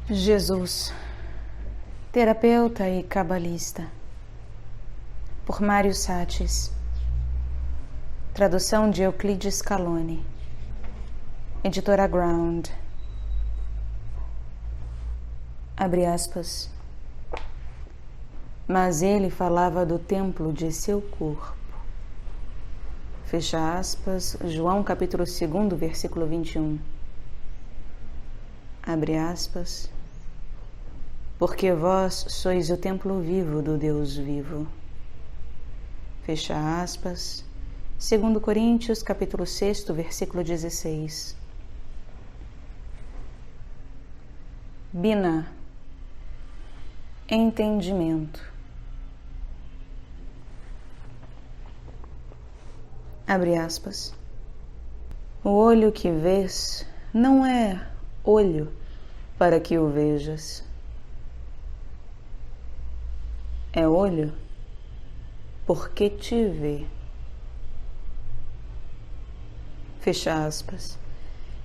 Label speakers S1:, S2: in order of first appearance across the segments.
S1: Jesus, terapeuta e cabalista, por Mário Satis. Tradução de Euclides Calone. Editora Ground. Abre aspas. Mas ele falava do templo de seu corpo. Fecha aspas. João capítulo 2, versículo 21. Abre aspas. Porque vós sois o templo vivo do Deus vivo. Fecha aspas. 2 Coríntios, capítulo 6, versículo 16. Bina. Entendimento. Abre aspas. O olho que vês não é olho para que o vejas. É olho porque te vê. Fecha aspas.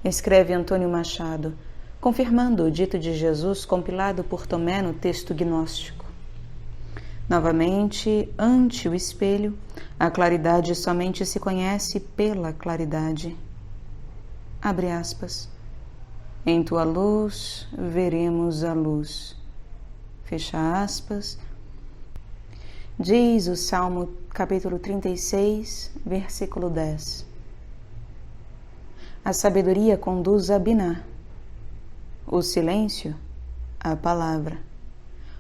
S1: Escreve Antônio Machado, confirmando o dito de Jesus compilado por Tomé no texto gnóstico. Novamente, ante o espelho, a claridade somente se conhece pela claridade. Abre aspas. Em tua luz veremos a luz. Fecha aspas. Diz o Salmo capítulo 36, versículo 10. A sabedoria conduz a Biná. O silêncio, a palavra.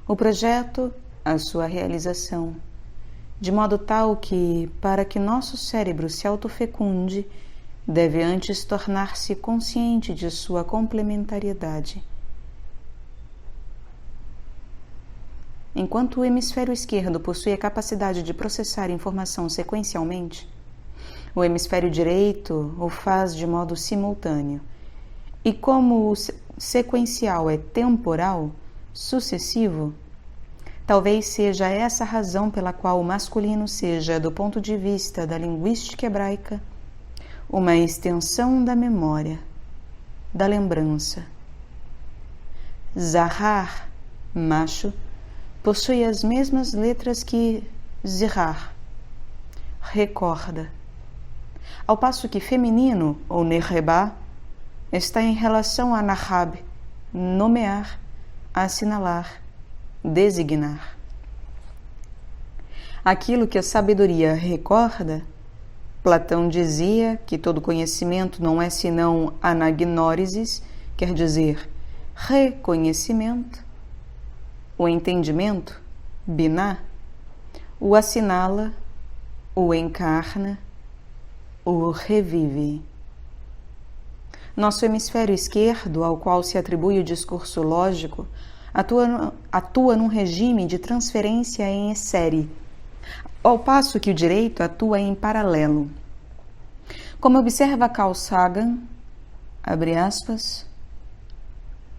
S1: O projeto, a sua realização. De modo tal que, para que nosso cérebro se autofecunde, deve antes tornar-se consciente de sua complementariedade. Enquanto o hemisfério esquerdo possui a capacidade de processar informação sequencialmente, o hemisfério direito o faz de modo simultâneo. E como o sequencial é temporal, sucessivo, talvez seja essa a razão pela qual o masculino seja, do ponto de vista da linguística hebraica, uma extensão da memória, da lembrança. Zahar, macho, possui as mesmas letras que Zihar, recorda, ao passo que feminino, ou Nerebá, está em relação a Nahab, nomear, assinalar, designar. Aquilo que a sabedoria recorda, Platão dizia que todo conhecimento não é senão anagnórisis, quer dizer, reconhecimento. O entendimento, biná, o assinala, o encarna, o revive. Nosso hemisfério esquerdo, ao qual se atribui o discurso lógico, atua num regime de transferência em série, ao passo que o direito atua em paralelo. Como observa Carl Sagan, abre aspas,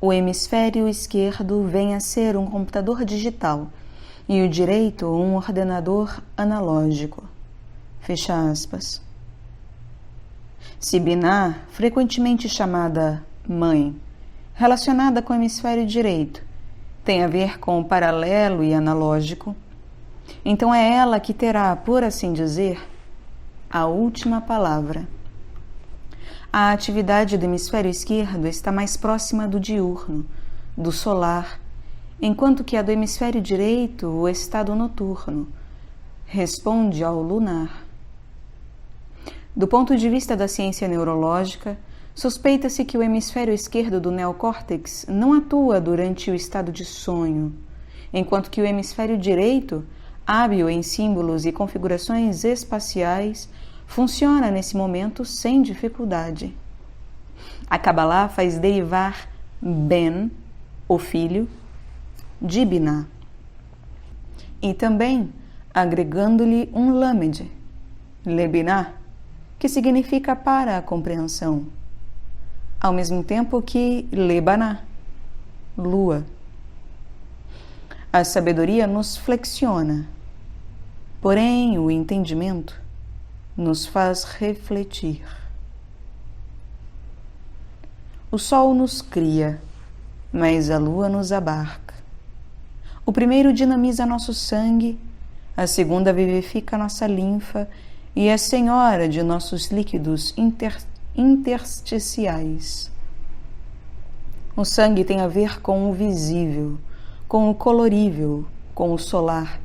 S1: o hemisfério esquerdo vem a ser um computador digital e o direito um ordenador analógico. Fecha aspas. Se Biná, frequentemente chamada mãe, relacionada com o hemisfério direito, tem a ver com o paralelo e analógico, então é ela que terá, por assim dizer, a última palavra. A atividade do hemisfério esquerdo está mais próxima do diurno, do solar, enquanto que a do hemisfério direito, o estado noturno, responde ao lunar. Do ponto de vista da ciência neurológica, suspeita-se que o hemisfério esquerdo do neocórtex não atua durante o estado de sonho, enquanto que o hemisfério direito, hábil em símbolos e configurações espaciais, funciona nesse momento sem dificuldade. A Kabbalah faz derivar Ben, o filho, de Biná, e também agregando-lhe um lamed, Lebiná, que significa para a compreensão, ao mesmo tempo que Lebaná, lua. A sabedoria nos flexiona, porém o entendimento nos faz refletir. O sol nos cria, mas a lua nos abarca. O primeiro dinamiza nosso sangue, a segunda vivifica nossa linfa e é senhora de nossos líquidos intersticiais. O sangue tem a ver com o visível, com o colorível, com o solar,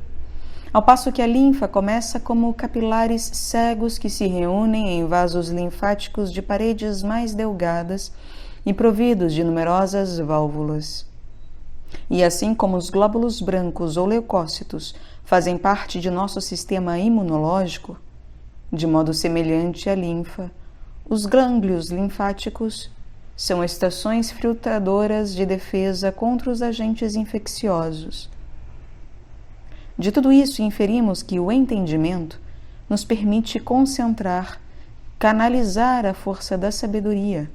S1: ao passo que a linfa começa como capilares cegos que se reúnem em vasos linfáticos de paredes mais delgadas e providos de numerosas válvulas. E assim como os glóbulos brancos ou leucócitos fazem parte de nosso sistema imunológico, de modo semelhante à linfa, os gânglios linfáticos são estações filtradoras de defesa contra os agentes infecciosos. De tudo isso, inferimos que o entendimento nos permite concentrar, canalizar a força da sabedoria,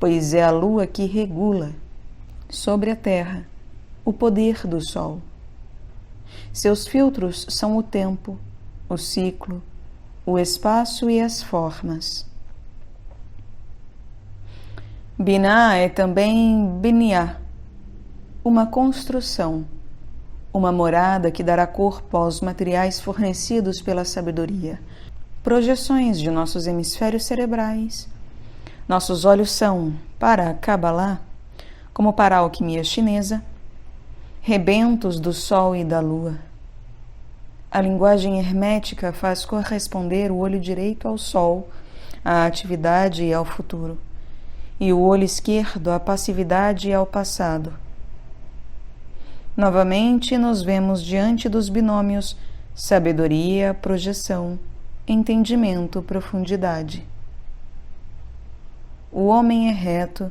S1: pois é a lua que regula, sobre a terra, o poder do sol. Seus filtros são o tempo, o ciclo, o espaço e as formas. Binah é também Biniyah, uma construção, uma morada que dará corpo aos materiais fornecidos pela sabedoria, projeções de nossos hemisférios cerebrais. Nossos olhos são, para a Kabbalah, como para a alquimia chinesa, rebentos do sol e da lua. A linguagem hermética faz corresponder o olho direito ao sol, à atividade e ao futuro, e o olho esquerdo à passividade e ao passado. Novamente nos vemos diante dos binômios sabedoria, projeção, entendimento, profundidade. O homem é reto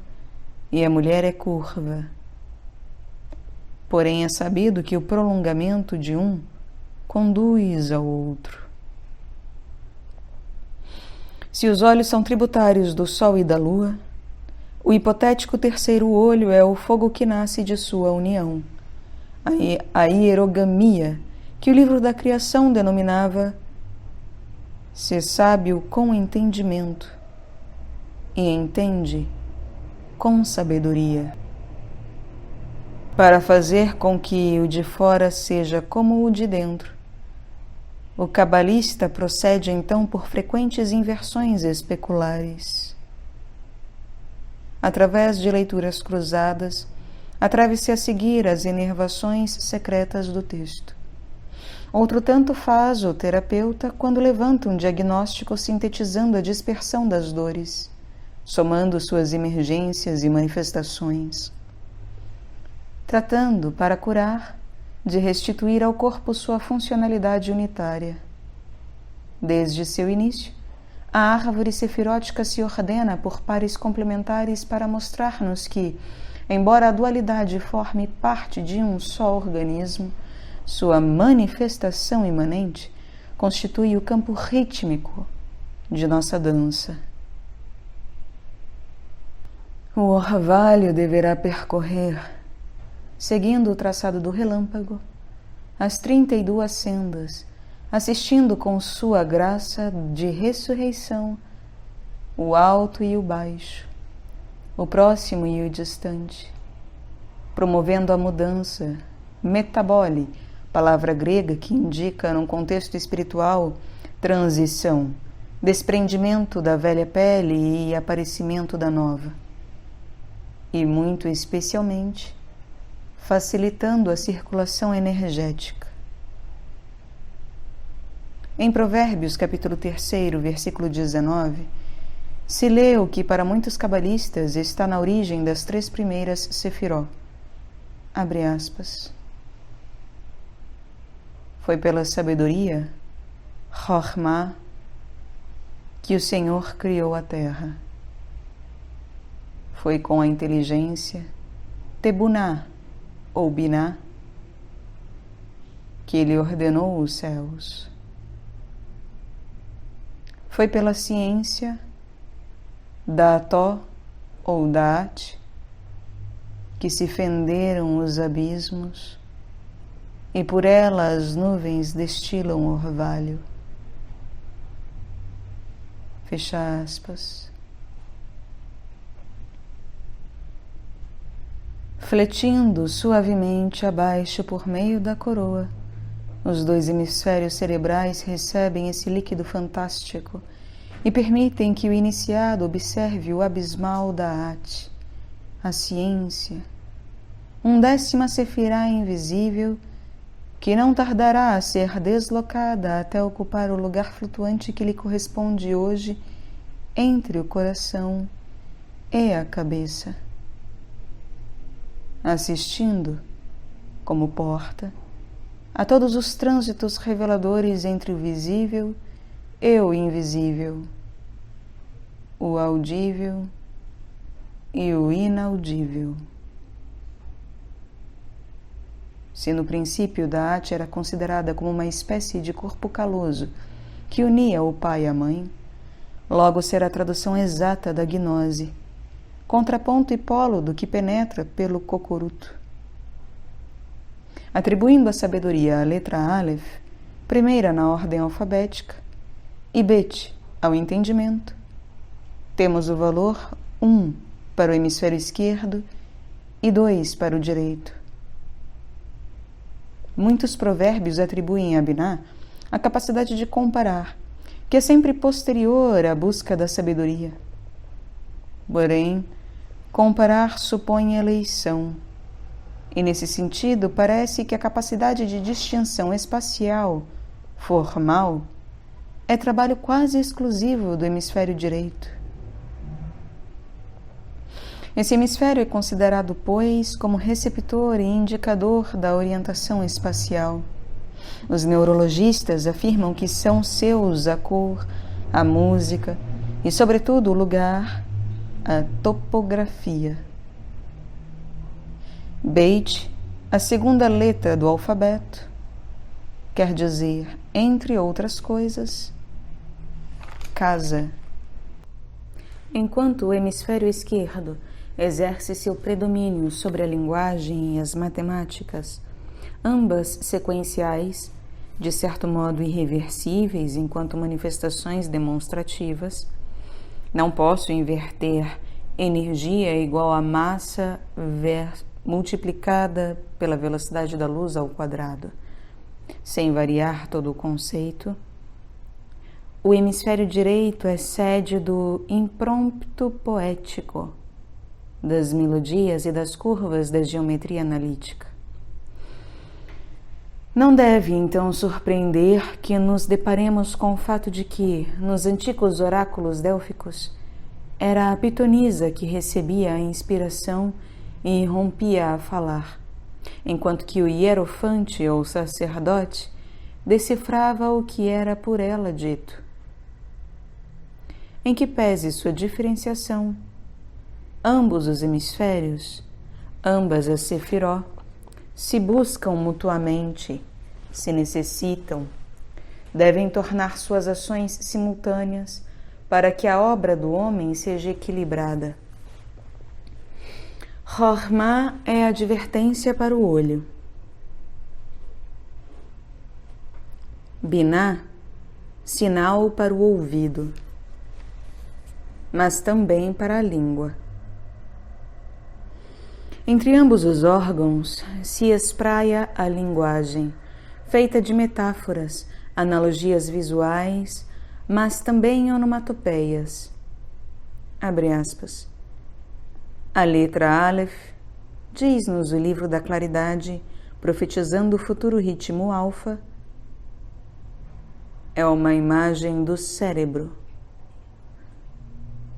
S1: e a mulher é curva. Porém é sabido que o prolongamento de um conduz ao outro. Se os olhos são tributários do sol e da lua, o hipotético terceiro olho é o fogo que nasce de sua união, a hierogamia, que o livro da criação denominava ser sábio com entendimento e entende com sabedoria, para fazer com que o de fora seja como o de dentro. O cabalista procede então por frequentes inversões especulares. Através de leituras cruzadas, atreve-se a seguir as inervações secretas do texto. Outro tanto faz o terapeuta quando levanta um diagnóstico sintetizando a dispersão das dores, somando suas emergências e manifestações, tratando, para curar, de restituir ao corpo sua funcionalidade unitária. Desde seu início, a árvore sefirótica se ordena por pares complementares para mostrar-nos que, embora a dualidade forme parte de um só organismo, sua manifestação imanente constitui o campo rítmico de nossa dança. O orvalho deverá percorrer, seguindo o traçado do relâmpago, as 32 sendas, assistindo com sua graça de ressurreição o alto e o baixo, o próximo e o distante, promovendo a mudança, metabole, palavra grega que indica, num contexto espiritual, transição, desprendimento da velha pele e aparecimento da nova, e muito especialmente, facilitando a circulação energética. Em Provérbios, capítulo 3, versículo 19, se lê o que para muitos cabalistas está na origem das 3 primeiras sefiró. Abre aspas. Foi pela sabedoria, Chokhmah, que o Senhor criou a terra. Foi com a inteligência, Tebuná, ou Biná, que ele ordenou os céus. Foi pela ciência, Dató, ou Daat, que se fenderam os abismos, e por ela as nuvens destilam orvalho. Fecha aspas. fletindo suavemente abaixo por meio da coroa. Os 2 hemisférios cerebrais recebem esse líquido fantástico e permitem que o iniciado observe o abismal da arte, a ciência, 11ª sefirá invisível que não tardará a ser deslocada até ocupar o lugar flutuante que lhe corresponde hoje entre o coração e a cabeça, assistindo, como porta, a todos os trânsitos reveladores entre o visível e o invisível, o audível e o inaudível. Se no princípio da arte era considerada como uma espécie de corpo caloso que unia o pai e a mãe, logo será a tradução exata da gnose, contraponto e polo do que penetra pelo cocoruto. Atribuindo a sabedoria à letra Aleph, primeira na ordem alfabética, e Bet ao entendimento, temos o valor 1 para o hemisfério esquerdo e 2 para o direito. Muitos provérbios atribuem a Binah a capacidade de comparar, que é sempre posterior à busca da sabedoria. Porém, comparar supõe eleição, e nesse sentido parece que a capacidade de distinção espacial, formal, é trabalho quase exclusivo do hemisfério direito. Esse hemisfério é considerado, pois, como receptor e indicador da orientação espacial. Os neurologistas afirmam que são seus a cor, a música e, sobretudo, o lugar, a topografia. Beit, a segunda letra do alfabeto, quer dizer, entre outras coisas, casa. Enquanto o hemisfério esquerdo exerce seu predomínio sobre a linguagem e as matemáticas, ambas sequenciais, de certo modo irreversíveis enquanto manifestações demonstrativas. Não posso inverter energia igual a massa multiplicada pela velocidade da luz ao quadrado, sem variar todo o conceito. O hemisfério direito é sede do impromptu poético, das melodias e das curvas da geometria analítica. Não deve, então, surpreender que nos deparemos com o fato de que, nos antigos oráculos délficos, era a pitonisa que recebia a inspiração e rompia a falar, enquanto que o hierofante ou sacerdote decifrava o que era por ela dito. Em que pese sua diferenciação, ambos os hemisférios, ambas as sefiró, se buscam mutuamente, se necessitam, devem tornar suas ações simultâneas para que a obra do homem seja equilibrada. Chormá é advertência para o olho. Binah, sinal para o ouvido, mas também para a língua. Entre ambos os órgãos se espraia a linguagem, feita de metáforas, analogias visuais, mas também onomatopeias. Abre aspas. A letra Aleph, diz-nos o livro da claridade, profetizando o futuro ritmo alfa, é uma imagem do cérebro.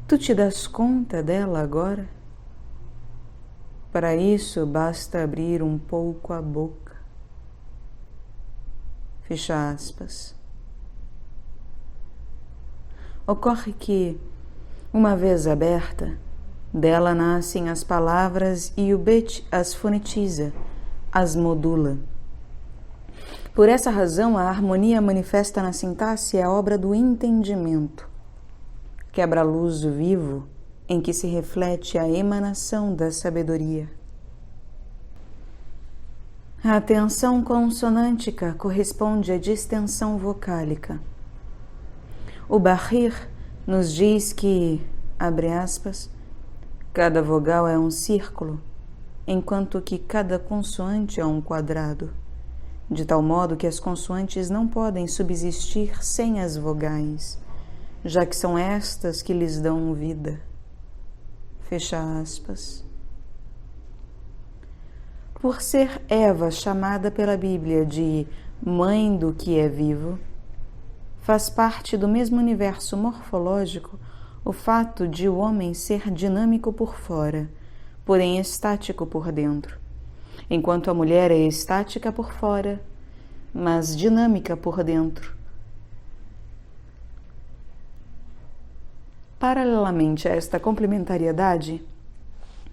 S1: Tu te das conta dela agora? Para isso, basta abrir um pouco a boca. Fecha aspas. Ocorre que, uma vez aberta, dela nascem as palavras e o Bet as fonetiza, as modula. Por essa razão, a harmonia manifesta na sintaxe é a obra do entendimento. Quebra-luz vivo em que se reflete a emanação da sabedoria. A tensão consonântica corresponde à distensão vocálica. O Bahir nos diz que, abre aspas, cada vogal é um círculo, enquanto que cada consoante é um quadrado, de tal modo que as consoantes não podem subsistir sem as vogais, já que são estas que lhes dão vida. Fecha aspas. Por ser Eva chamada pela Bíblia de mãe do que é vivo, faz parte do mesmo universo morfológico o fato de o homem ser dinâmico por fora, porém estático por dentro, enquanto a mulher é estática por fora, mas dinâmica por dentro. Paralelamente a esta complementariedade,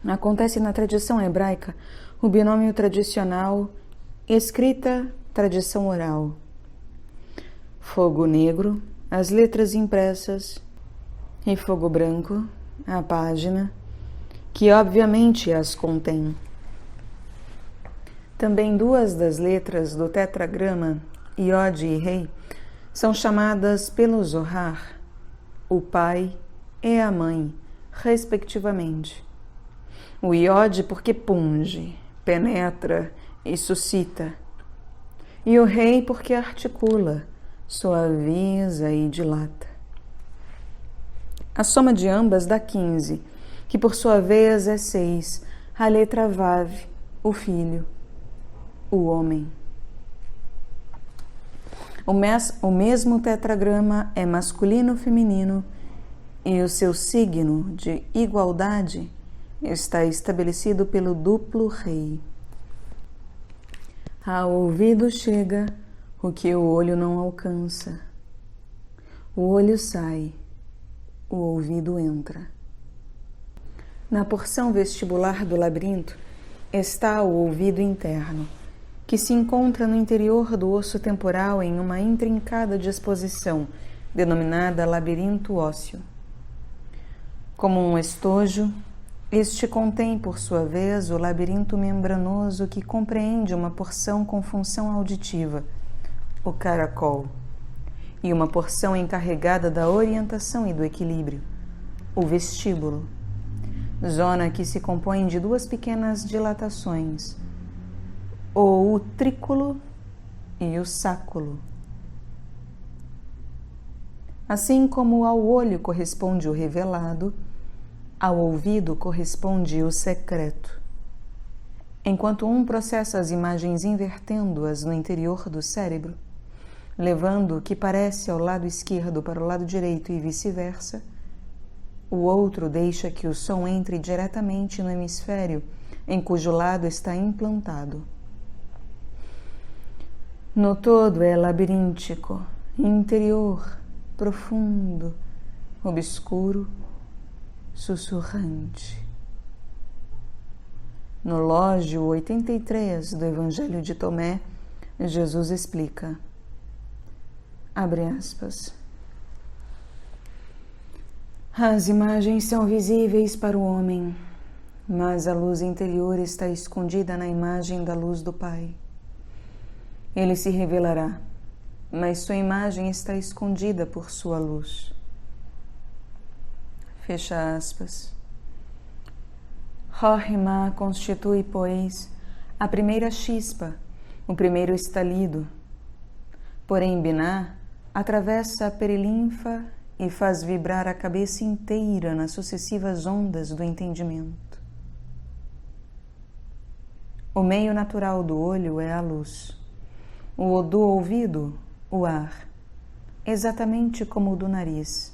S1: acontece na tradição hebraica o binômio tradicional escrita-tradição oral. Fogo negro, as letras impressas, e fogo branco, a página, que obviamente as contém. Também duas das letras do tetragrama, Iod e Rei, são chamadas pelo Zohar, o pai e a mãe, respectivamente. O Iod porque punge, penetra e suscita, e o Rei porque articula, suaviza e dilata. A soma de ambas dá 15, que por sua vez é 6, a letra Vav, o filho, o homem. O mesmo tetragrama é masculino-feminino e o seu signo de igualdade está estabelecido pelo duplo rei. Ao ouvido chega o que o olho não alcança. O olho sai, o ouvido entra. Na porção vestibular do labirinto está o ouvido interno, que se encontra no interior do osso temporal em uma intrincada disposição, denominada labirinto ósseo. Como um estojo, este contém, por sua vez, o labirinto membranoso que compreende uma porção com função auditiva, o caracol, e uma porção encarregada da orientação e do equilíbrio, o vestíbulo, zona que se compõe de duas pequenas dilatações, o utrículo e o sáculo. Assim como ao olho corresponde o revelado, ao ouvido corresponde o secreto. Enquanto um processa as imagens invertendo-as no interior do cérebro, levando o que parece ao lado esquerdo para o lado direito e vice-versa, o outro deixa que o som entre diretamente no hemisfério em cujo lado está implantado. No todo é labiríntico, interior, profundo, obscuro, sussurrante. No lógio 83 do Evangelho de Tomé, Jesus explica, abre aspas, as imagens são visíveis para o homem, mas a luz interior está escondida na imagem da luz do Pai. Ele se revelará, mas sua imagem está escondida por sua luz. Fecha aspas. Rohimá constitui, pois, a primeira chispa, o primeiro estalido. Porém, Biná atravessa a perilinfa e faz vibrar a cabeça inteira nas sucessivas ondas do entendimento. O meio natural do olho é a luz, o do ouvido, o ar, exatamente como o do nariz.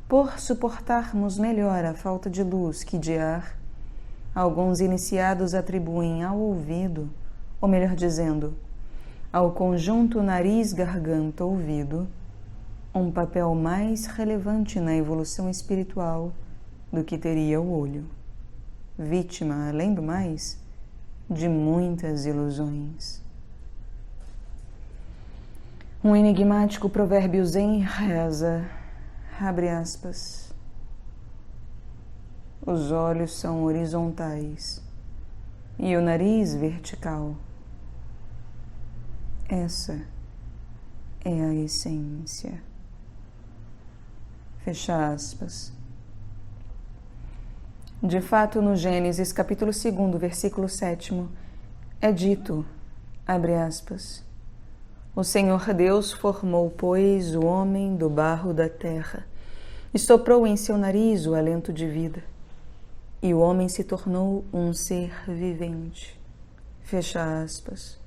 S1: Por suportarmos melhor a falta de luz que de ar, alguns iniciados atribuem ao ouvido, ou melhor dizendo, ao conjunto nariz-garganta-ouvido, um papel mais relevante na evolução espiritual do que teria o olho, vítima, além do mais, de muitas ilusões. Um enigmático provérbio zen reza, abre aspas, os olhos são horizontais e o nariz vertical. Essa é a essência. Fecha aspas. De fato, no Gênesis, capítulo 2, versículo 7, é dito, abre aspas, o Senhor Deus formou, pois, o homem do barro da terra, e soprou em seu nariz o alento de vida, e o homem se tornou um ser vivente. Fecha aspas.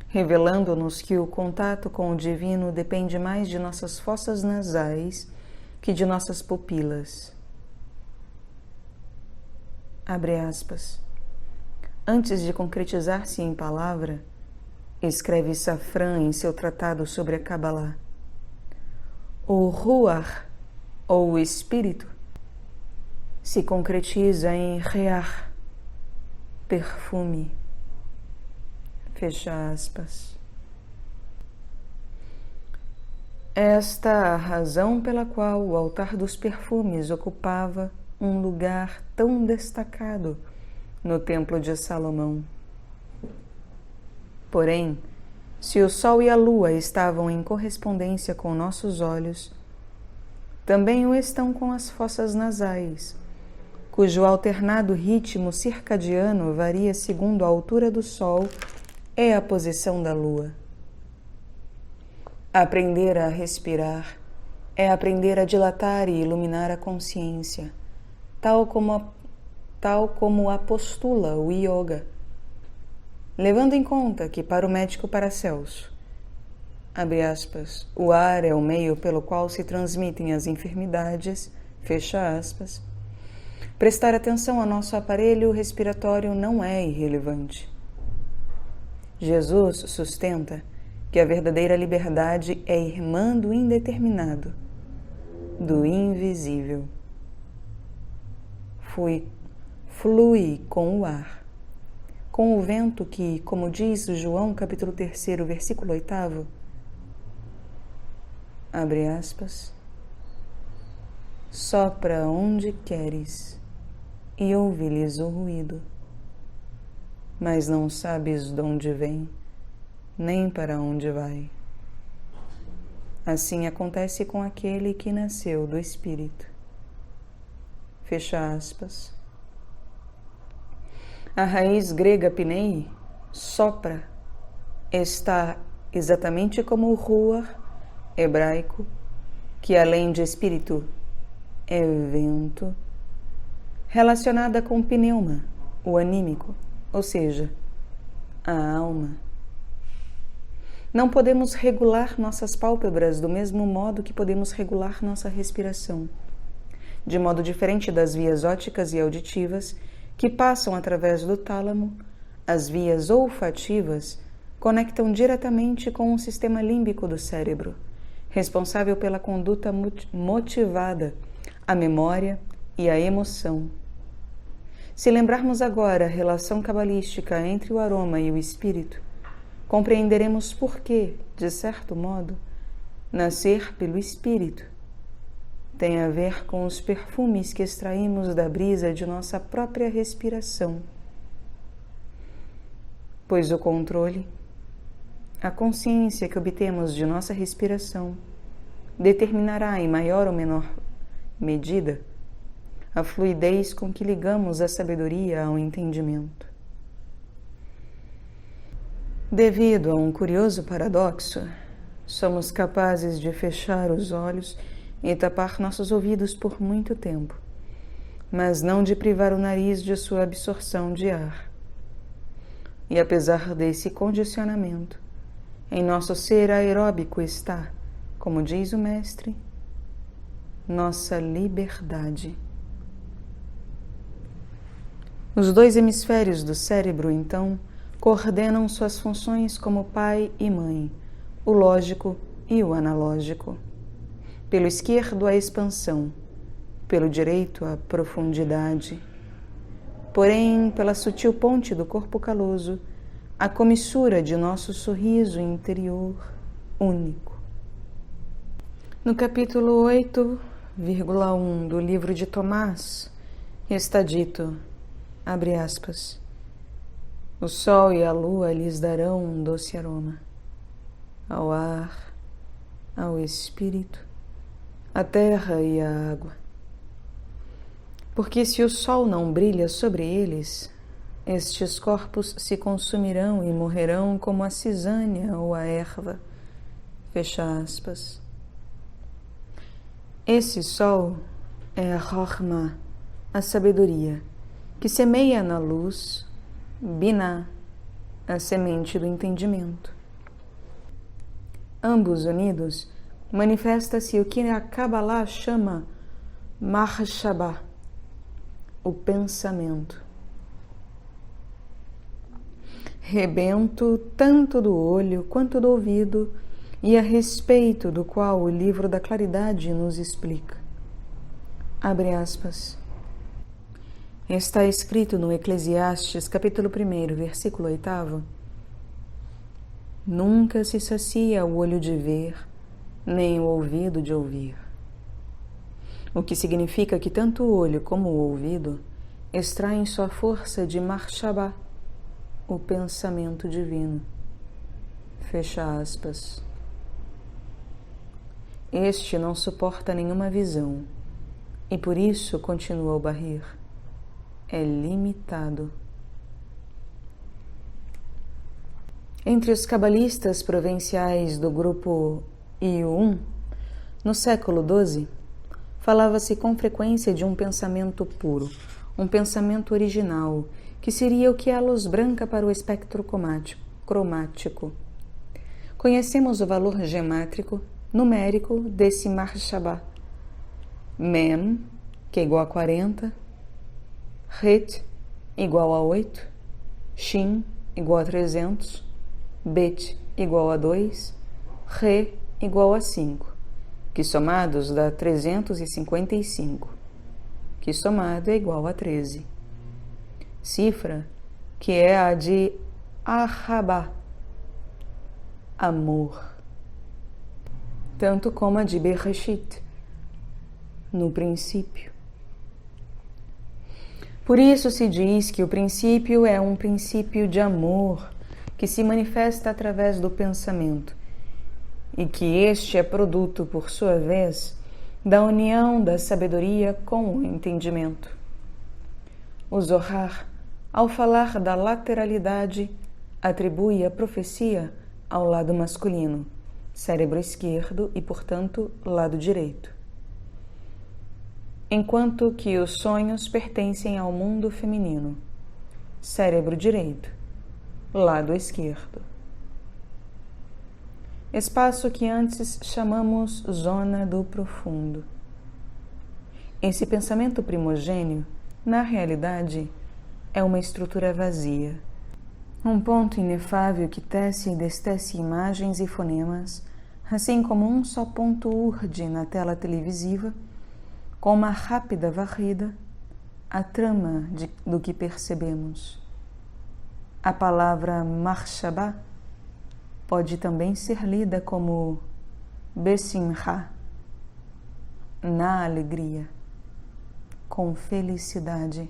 S1: Revelando-nos que o contato com o divino depende mais de nossas fossas nasais que de nossas pupilas. Abre aspas. Antes de concretizar-se em palavra, escreve Safran em seu tratado sobre a Kabbalah, o Ruach, ou o Espírito, se concretiza em Reach, perfume. Fecha aspas. Esta a razão pela qual o altar dos perfumes ocupava um lugar tão destacado no Templo de Salomão. Porém, se o Sol e a Lua estavam em correspondência com nossos olhos, também o estão com as fossas nasais, cujo alternado ritmo circadiano varia segundo a altura do Sol e a posição da Lua. Aprender a respirar é aprender a dilatar e iluminar a consciência, tal como a postula o yoga, levando em conta que para o médico Paracelso, abre aspas, o ar é o meio pelo qual se transmitem as enfermidades, fecha aspas, prestar atenção ao nosso aparelho respiratório não é irrelevante. Jesus sustenta que a verdadeira liberdade é irmã do indeterminado, do invisível. Flui com o ar, com o vento que, como diz João capítulo 3, versículo 8, abre aspas, sopra onde queres e ouve-lhes o ruído, mas não sabes de onde vem, nem para onde vai. Assim acontece com aquele que nasceu do Espírito. Fecha aspas. A raiz grega pnei, sopra, está exatamente como o ruach hebraico, que além de espírito é vento, relacionada com pneuma, o anímico, ou seja, a alma. Não podemos regular nossas pálpebras do mesmo modo que podemos regular nossa respiração, de modo diferente das vias ópticas e auditivas que passam através do tálamo. As vias olfativas conectam diretamente com o sistema límbico do cérebro, responsável pela conduta motivada, a memória e a emoção. Se lembrarmos agora a relação cabalística entre o aroma e o espírito, compreenderemos por que, de certo modo, nascer pelo espírito tem a ver com os perfumes que extraímos da brisa de nossa própria respiração. Pois o controle, a consciência que obtemos de nossa respiração, determinará em maior ou menor medida a fluidez com que ligamos a sabedoria ao entendimento. Devido a um curioso paradoxo, somos capazes de fechar os olhos e tapar nossos ouvidos por muito tempo, mas não de privar o nariz de sua absorção de ar. E apesar desse condicionamento, em nosso ser aeróbico está, como diz o mestre, nossa liberdade. Os dois hemisférios do cérebro, então, coordenam suas funções como pai e mãe, o lógico e o analógico. Pelo esquerdo, a expansão, pelo direito, a profundidade. Porém, pela sutil ponte do corpo caloso, a comissura de nosso sorriso interior único. No capítulo 8,1 do livro de Tomás, está dito, abre aspas, o sol e a lua lhes darão um doce aroma, ao ar, ao espírito, a terra e a água. Porque se o sol não brilha sobre eles, estes corpos se consumirão e morrerão como a cisânia ou a erva. Fecha aspas. Esse sol é a Chokhmah, a sabedoria, que semeia na luz, Binah, a semente do entendimento. Ambos unidos, manifesta-se o que a Kabbalah chama Mahshabah, o pensamento. Rebento tanto do olho quanto do ouvido, e a respeito do qual o livro da claridade nos explica. Abre aspas. Está escrito no Eclesiastes, capítulo 1, versículo 8. Nunca se sacia o olho de ver, nem o ouvido de ouvir. O que significa que tanto o olho como o ouvido extraem sua força de Mahshabah, o pensamento divino. Fecha aspas. Este não suporta nenhuma visão, e por isso, continua o Bahir, é limitado. Entre os cabalistas provinciais do grupo I1, no século XII, falava-se com frequência de um pensamento puro, um pensamento original, que seria o que é a luz branca para o espectro cromático. Conhecemos o valor gemátrico, numérico desse Mahshabah. Mem, que é igual a 40, Het, igual a 8, Shin, igual a 300, Bet, igual a 2, Re, igual a 5, que somados dá 355, que somado é igual a 13. Cifra, que é a de Ahabah, amor, tanto como a de Bereshit, no princípio. Por isso se diz que o princípio é um princípio de amor que se manifesta através do pensamento e que este é produto, por sua vez, da união da sabedoria com o entendimento. O Zohar, ao falar da lateralidade, atribui a profecia ao lado masculino, cérebro esquerdo e, portanto, lado direito, enquanto que os sonhos pertencem ao mundo feminino, cérebro direito, lado esquerdo. Espaço que antes chamamos zona do profundo. Esse pensamento primogênio, na realidade, é uma estrutura vazia, um ponto inefável que tece e destece imagens e fonemas, assim como um só ponto urde na tela televisiva, com uma rápida varrida, a trama do que percebemos. A palavra Mahshabah pode também ser lida como Besimcha, na alegria, com felicidade.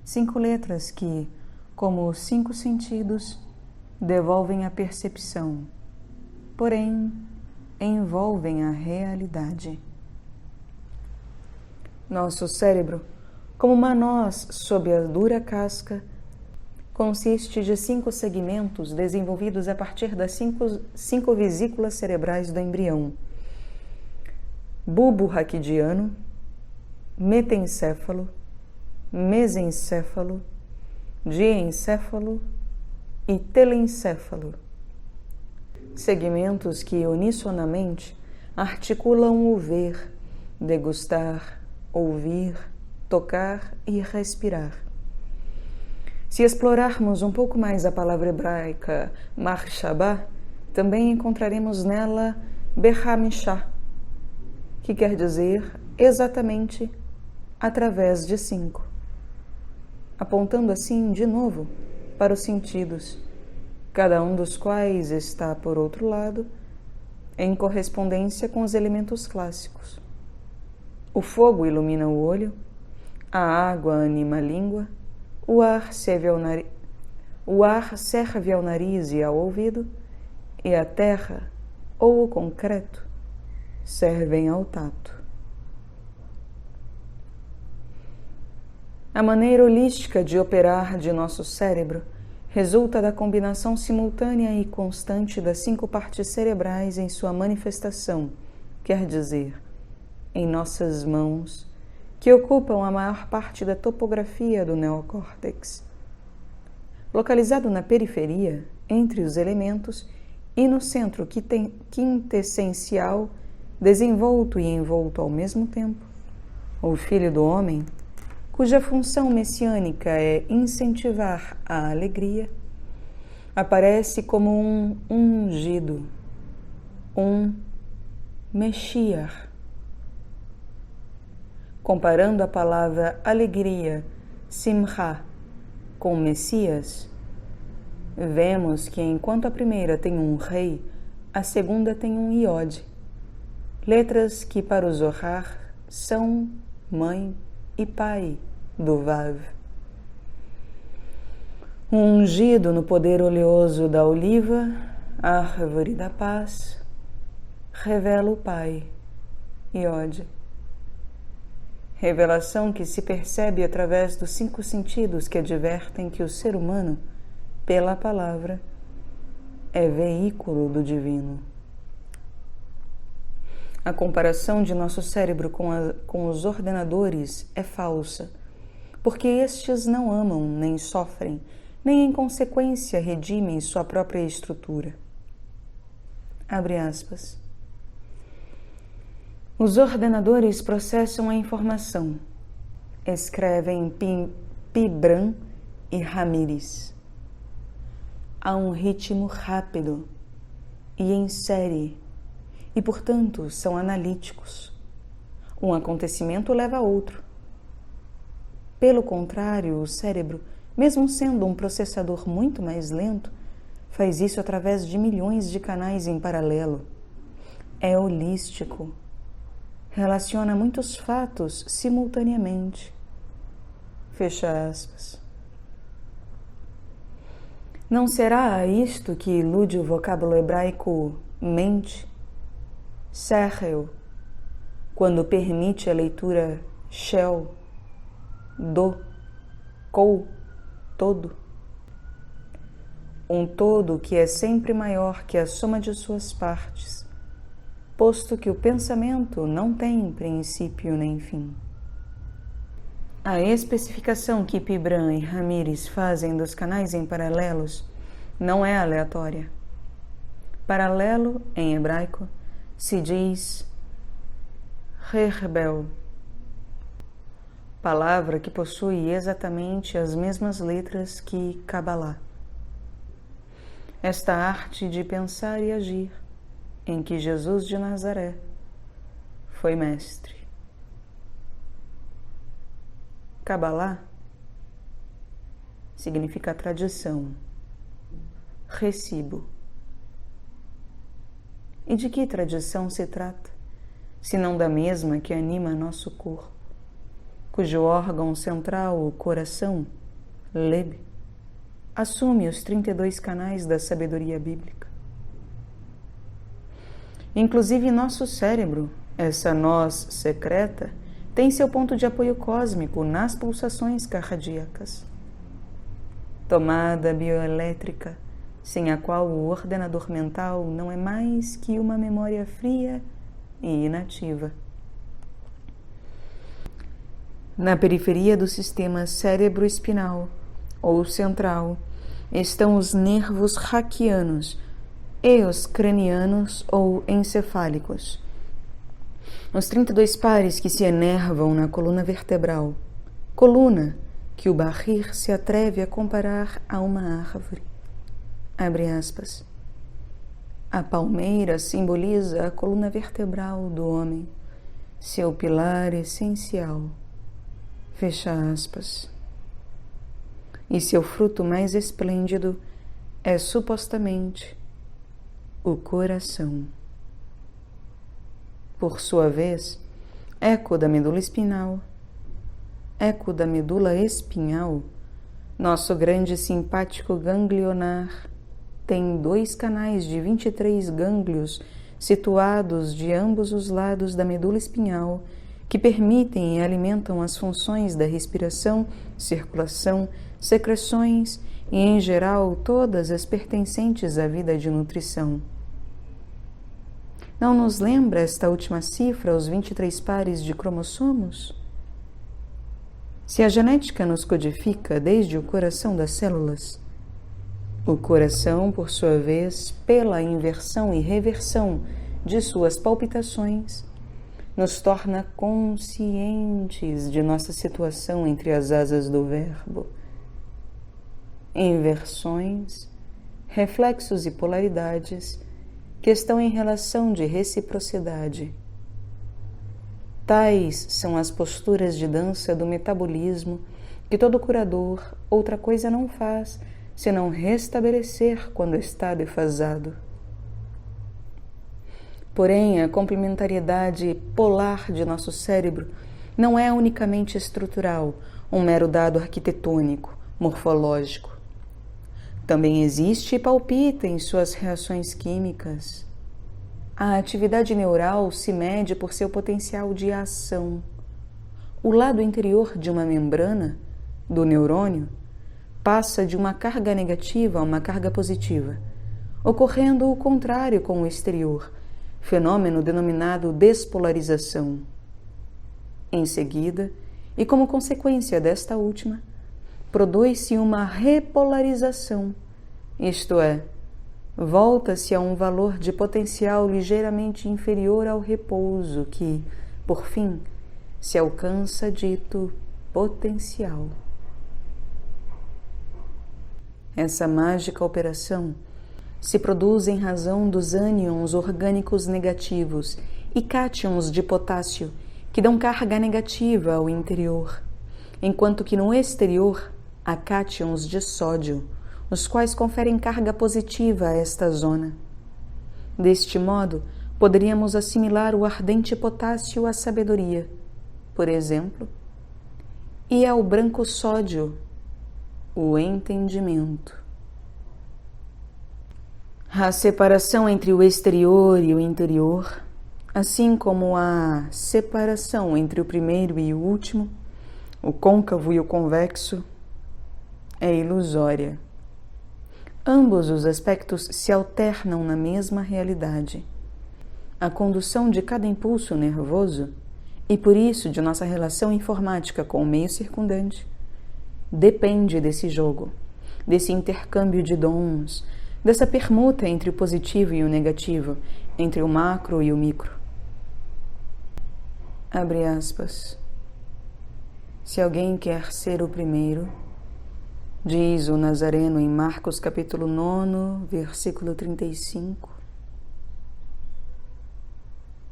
S1: 5 letras que, como os 5 sentidos, devolvem a percepção, porém envolvem a realidade. Nosso cérebro, como uma noz sob a dura casca, consiste de 5 segmentos desenvolvidos a partir das 5 vesículas cerebrais do embrião: bulbo raquidiano, metencéfalo, mesencéfalo, diencéfalo e telencéfalo. Segmentos que unissonamente articulam o ver, degustar, ouvir, tocar e respirar. Se explorarmos um pouco mais a palavra hebraica Mahshabah, também encontraremos nela Behamishah, que quer dizer exatamente através de 5, apontando assim de novo para os sentidos, cada um dos quais está, por outro lado, em correspondência com os elementos clássicos. O fogo ilumina o olho, a água anima a língua, o ar serve ao nariz e ao ouvido, e a terra ou o concreto servem ao tato. A maneira holística de operar de nosso cérebro resulta da combinação simultânea e constante das 5 partes cerebrais em sua manifestação, quer dizer, em nossas mãos, que ocupam a maior parte da topografia do neocórtex. Localizado na periferia, entre os elementos, e no centro quintessencial, desenvolto e envolto ao mesmo tempo, o Filho do Homem, cuja função messiânica é incentivar a alegria, aparece como um ungido, um Meshiach. Comparando a palavra alegria, simcha, com Messias, vemos que enquanto a primeira tem um rei, a segunda tem um iode, letras que para o Zohar são mãe e pai do Vav. Um ungido no poder oleoso da oliva, árvore da paz, revela o Pai, Iode. Revelação que se percebe através dos 5 sentidos que advertem que o ser humano, pela palavra, é veículo do divino. A comparação de nosso cérebro com os ordenadores é falsa, porque estes não amam, nem sofrem, nem em consequência redimem sua própria estrutura. Abre aspas. Os ordenadores processam a informação, escrevem Pibran e Ramírez. Há um ritmo rápido e em série, e, portanto, são analíticos. Um acontecimento leva a outro. Pelo contrário, o cérebro, mesmo sendo um processador muito mais lento, faz isso através de milhões de canais em paralelo. É holístico. Relaciona muitos fatos simultaneamente. Fecha aspas. Não será a isto que ilude o vocábulo hebraico mente, Sechel, quando permite a leitura shel, do, kou, todo. Um todo que é sempre maior que a soma de suas partes, posto que o pensamento não tem princípio nem fim. A especificação que Pibran e Ramírez fazem dos canais em paralelos não é aleatória. Paralelo, em hebraico, se diz Herbel, palavra que possui exatamente as mesmas letras que Kabbalah. Esta arte de pensar e agir, em que Jesus de Nazaré foi mestre. Kabbalah significa tradição, recibo. E de que tradição se trata, senão da mesma que anima nosso corpo, cujo órgão central, o coração, Leb, assume os 32 canais da sabedoria bíblica. Inclusive nosso cérebro, essa noz secreta, tem seu ponto de apoio cósmico nas pulsações cardíacas. Tomada bioelétrica, sem a qual o ordenador mental não é mais que uma memória fria e inativa. Na periferia do sistema cérebro-espinal, ou central, estão os nervos raquianos e os cranianos ou encefálicos. Os 32 pares que se enervam na coluna vertebral, coluna que o Bahir se atreve a comparar a uma árvore. Abre aspas. A palmeira simboliza a coluna vertebral do homem, seu pilar essencial. Fecha aspas. E seu fruto mais esplêndido é supostamente o coração. Por sua vez, eco da medula espinhal, nosso grande simpático ganglionar tem 2 canais de 23 gânglios situados de ambos os lados da medula espinhal que permitem e alimentam as funções da respiração, circulação, secreções e, em geral, todas as pertencentes à vida de nutrição. Não nos lembra esta última cifra, os 23 pares de cromossomos? Se a genética nos codifica desde o coração das células, o coração, por sua vez, pela inversão e reversão de suas palpitações, nos torna conscientes de nossa situação entre as asas do Verbo. Inversões, reflexos e polaridades que estão em relação de reciprocidade. Tais são as posturas de dança do metabolismo que todo curador outra coisa não faz senão restabelecer quando está defasado. Porém, a complementariedade polar de nosso cérebro não é unicamente estrutural, um mero dado arquitetônico, morfológico. Também existe e palpita em suas reações químicas. A atividade neural se mede por seu potencial de ação. O lado interior de uma membrana, do neurônio, passa de uma carga negativa a uma carga positiva, ocorrendo o contrário com o exterior, fenômeno denominado despolarização. Em seguida, e como consequência desta última, produz-se uma repolarização, isto é, volta-se a um valor de potencial ligeiramente inferior ao repouso que, por fim, se alcança dito potencial. Essa mágica operação se produz em razão dos ânions orgânicos negativos e cátions de potássio que dão carga negativa ao interior, enquanto que no exterior há cátions de sódio, os quais conferem carga positiva a esta zona. Deste modo, poderíamos assimilar o ardente potássio à sabedoria, por exemplo, e ao branco sódio, o entendimento. A separação entre o exterior e o interior, assim como a separação entre o primeiro e o último, o côncavo e o convexo, é ilusória. Ambos os aspectos se alternam na mesma realidade. A condução de cada impulso nervoso, e por isso de nossa relação informática com o meio circundante, depende desse jogo, desse intercâmbio de dons, dessa permuta entre o positivo e o negativo, entre o macro e o micro. Abre aspas. Se alguém quer ser o primeiro, diz o Nazareno em Marcos capítulo 9, versículo 35,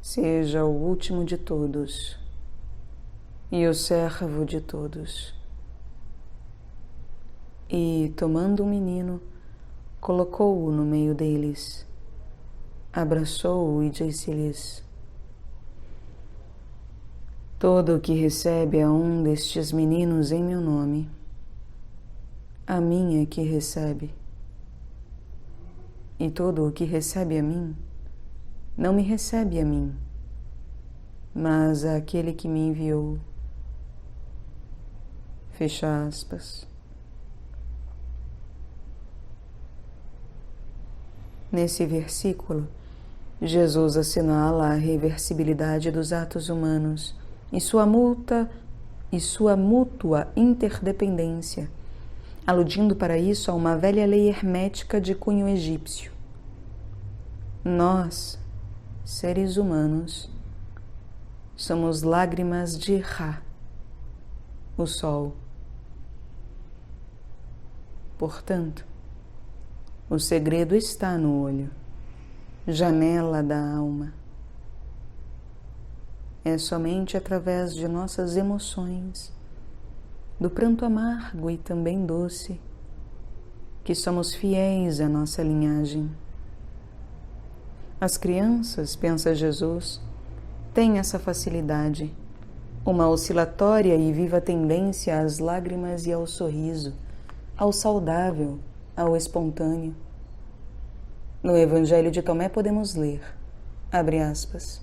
S1: seja o último de todos e o servo de todos. E, tomando um menino, colocou-o no meio deles, abraçou-o e disse-lhes: todo o que recebe a um destes meninos em meu nome, a mim é que recebe. E todo o que recebe a mim, não me recebe a mim, mas àquele que me enviou. Fecha aspas. Nesse versículo, Jesus assinala a reversibilidade dos atos humanos e sua mútua interdependência, aludindo para isso a uma velha lei hermética de cunho egípcio. Nós, seres humanos, somos lágrimas de Ra, o Sol. Portanto, o segredo está no olho, janela da alma. É somente através de nossas emoções, do pranto amargo e também doce, que somos fiéis à nossa linhagem. As crianças, pensa Jesus, têm essa facilidade, uma oscilatória e viva tendência às lágrimas e ao sorriso, ao saudável, ao espontâneo. No Evangelho de Tomé podemos ler, abre aspas,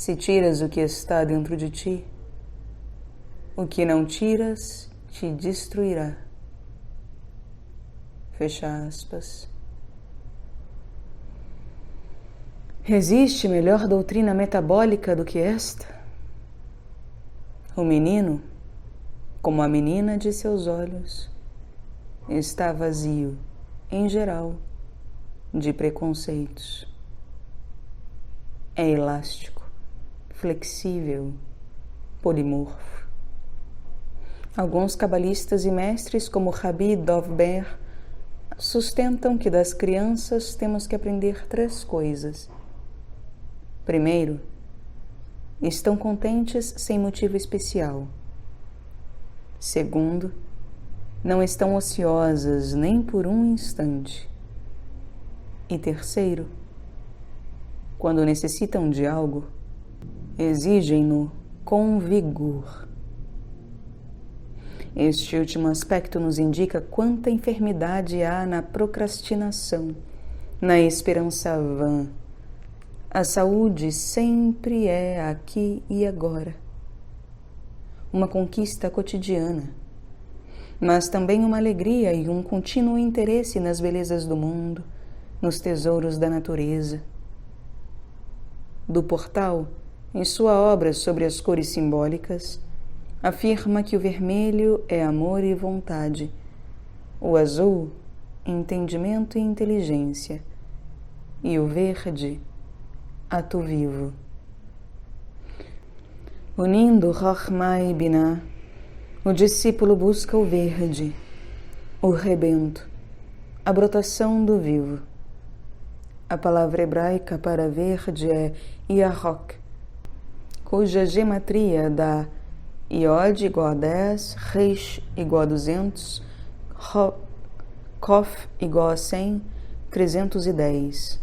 S1: Se tiras o que está dentro de ti, o que não tiras te destruirá. Fecha aspas. Existe melhor doutrina metabólica do que esta? O menino, como a menina de seus olhos, está vazio, em geral, de preconceitos. É elástico, flexível, polimorfo. Alguns cabalistas e mestres, como Rabbi Dov Ber, sustentam que das crianças temos que aprender 3 coisas. Primeiro, estão contentes sem motivo especial. Segundo, não estão ociosas nem por um instante. E terceiro, quando necessitam de algo, exigem-no com vigor. Este último aspecto nos indica quanta enfermidade há na procrastinação, na esperança vã. A saúde sempre é aqui e agora. Uma conquista cotidiana, mas também uma alegria e um contínuo interesse nas belezas do mundo, nos tesouros da natureza. Do Portal, em sua obra sobre as cores simbólicas, afirma que o vermelho é amor e vontade, o azul, entendimento e inteligência, e o verde, ato vivo. Unindo Chokhmah e Binah, o discípulo busca o verde, o rebento, a brotação do vivo. A palavra hebraica para verde é Yarok, cuja gematria dá Iod igual a 10, Reish igual a 200, Kof igual a 100, 310.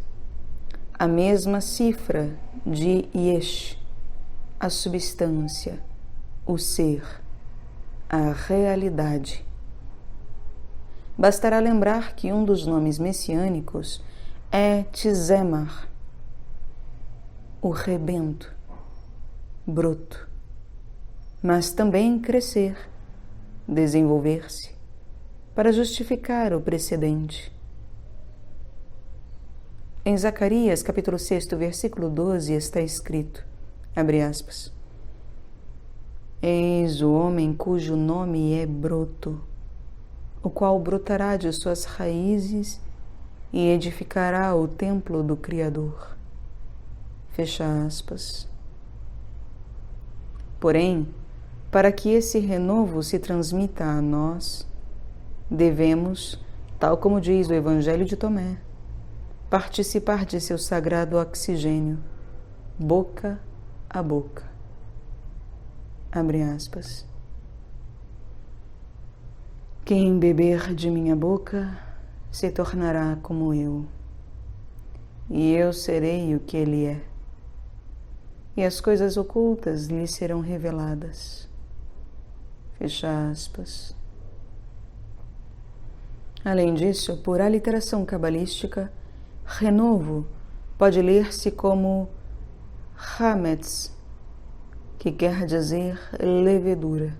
S1: A mesma cifra de Yesh, a substância, o ser, a realidade. Bastará lembrar que um dos nomes messiânicos é Tzemach, o rebento, broto, mas também crescer, desenvolver-se, para justificar o precedente. Em Zacarias, capítulo 6, versículo 12, está escrito, abre aspas, eis o homem cujo nome é broto, o qual brotará de suas raízes e edificará o templo do Criador. Fecha aspas. Porém, para que esse renovo se transmita a nós, devemos, tal como diz o Evangelho de Tomé, participar de seu sagrado oxigênio, boca a boca. Abre aspas. Quem beber de minha boca se tornará como eu, e eu serei o que ele é, e as coisas ocultas lhe serão reveladas. Fecha aspas. Além disso, por aliteração cabalística, renovo pode ler-se como Hametz, que quer dizer levedura.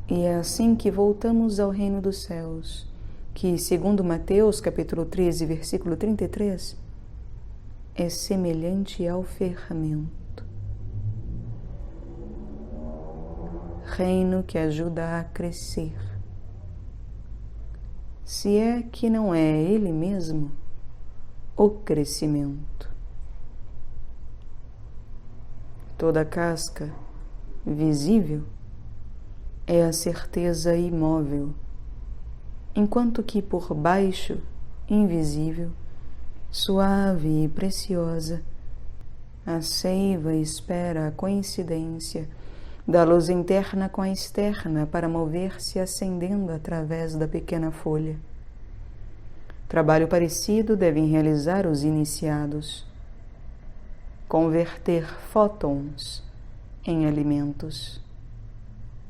S1: E é assim que voltamos ao reino dos céus, que, segundo Mateus, capítulo 13, versículo 33, é semelhante ao fermento. Reino que ajuda a crescer. Se é que não é ele mesmo o crescimento. Toda casca visível é a certeza imóvel, enquanto que por baixo, invisível, suave e preciosa, a seiva espera a coincidência da luz interna com a externa para mover-se ascendendo através da pequena folha. Trabalho parecido devem realizar os iniciados. Converter fótons em alimentos,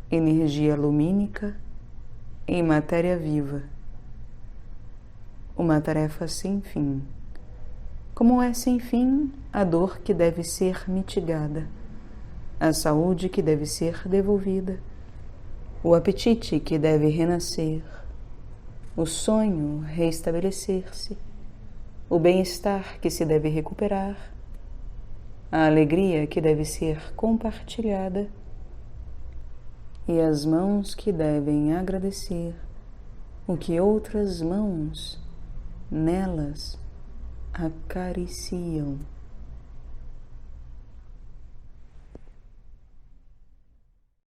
S1: energia lumínica em matéria viva. Uma tarefa sem fim, como é, sem fim, a dor que deve ser mitigada, a saúde que deve ser devolvida, o apetite que deve renascer, o sonho reestabelecer-se, o bem-estar que se deve recuperar, a alegria que deve ser compartilhada e as mãos que devem agradecer o que outras mãos nelas acariciam.